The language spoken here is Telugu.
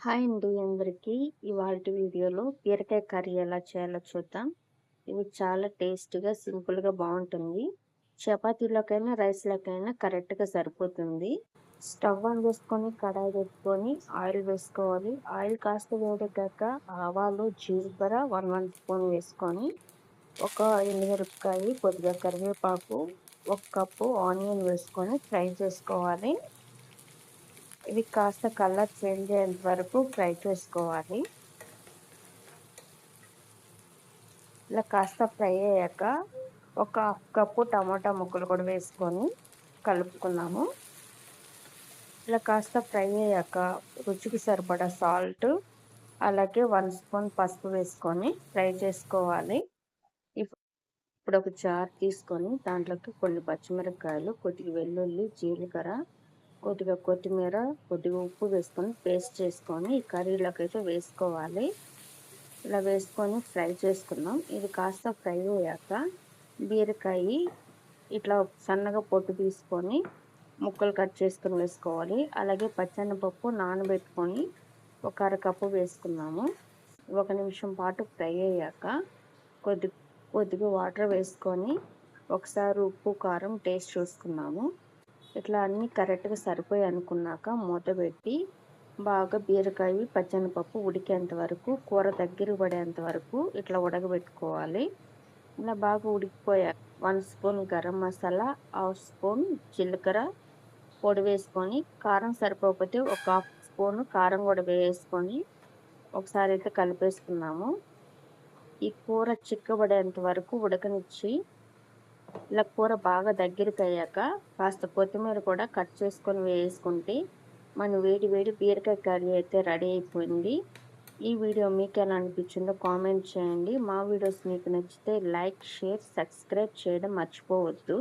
హాయ్ అండి అందరికీ. ఇవాల్టి వీడియోలో బీరకాయ కర్రీ ఎలా చేయాలో చూద్దాం. ఇది చాలా టేస్టీగా, సింపుల్‌గా బావుంటుంది. చపాతీలోకైనా, రైస్‌లోకైనా కరెక్ట్‌గా సరిపోతుంది. స్టవ్ ఆన్ చేసుకొని, కడాయి పెట్టుకొని, ఆయిల్ వేసుకోవాలి. ఆయిల్ కాస్త వేడెక్కాక ఆవాలు, జీలకర్ర 1 స్పూన్ వేసుకొని, ఒక ఎండుమిరపకాయ, కొద్దిగా కరివేపాకు, 1 కప్పు ఆనియన్ వేసుకొని ఫ్రై చేసుకోవాలి. ఇవి కాస్త కలర్ చేంజ్ అయ్యేంత వరకు ఫ్రై చేసుకోవాలి. ఇలా కాస్త ఫ్రై అయ్యాక ఒక హాఫ్ కప్పు టమాటా ముక్కలు కూడా వేసుకొని కలుపుకున్నాము. ఇలా కాస్త ఫ్రై అయ్యాక రుచికి సరిపడా సాల్ట్, అలాగే 1 స్పూన్ పసుపు వేసుకొని ఫ్రై చేసుకోవాలి. ఇప్పుడు ఒక జార్ తీసుకొని దాంట్లోకి కొన్ని పచ్చిమిరపకాయలు, కొద్దిగా వెల్లుల్లి, జీలకర్ర, కొద్దిగా కొత్తిమీర, కొద్దిగా ఉప్పు వేసుకొని పేస్ట్ చేసుకొని ఈ కర్రీలోకి అయితే వేసుకోవాలి. ఇలా వేసుకొని ఫ్రై చేసుకుందాం. ఇది కాస్త ఫ్రై అయ్యాక బీరకాయ ఇట్లా సన్నగా పొట్టు తీసుకొని ముక్కలు కట్ చేసుకొని వేసుకోవాలి. అలాగే పచ్చెనపప్పు నానబెట్టుకొని ఒక అరకప్పు వేసుకున్నాము. 1 నిమిషం పాటు ఫ్రై అయ్యాక కొద్దిగా వాటర్ వేసుకొని ఒకసారి ఉప్పు, కారం టేస్ట్ చూసుకున్నాము. ఇట్లా అన్నీ కరెక్ట్‌గా సరిపోయాయి అనుకున్నాక మూత పెట్టి బాగా బీరకాయ, పచ్చెనపప్పు ఉడికేంత వరకు, కూర దగ్గర పడేంత వరకు ఇట్లా ఉడకబెట్టుకోవాలి. ఇలా బాగా ఉడికిపోయాక 1 spoon garam masala, half spoon జీలకర్ర పొడి వేసుకొని, కారం సరిపోకపోతే ఒక హాఫ్ స్పూన్ కారం కూడా వేసుకొని ఒకసారి అయితే కలిపేసుకున్నాము. ఈ కూర చిక్కబడేంత వరకు ఉడకనిచ్చి ఇలా కూర బాగా దగ్గరికి అయ్యాక కాస్త కొత్తిమీర కూడా కట్ చేసుకొని వేసుకుంటే మన వేడి వేడి బీరకాయ కర్రీ అయితే రెడీ అయిపోయింది. ఈ వీడియో మీకు ఎలా అనిపించిందో కామెంట్ చేయండి. మా వీడియోస్ మీకు నచ్చితే లైక్, షేర్, సబ్స్క్రైబ్ చేయడం మర్చిపోవద్దు.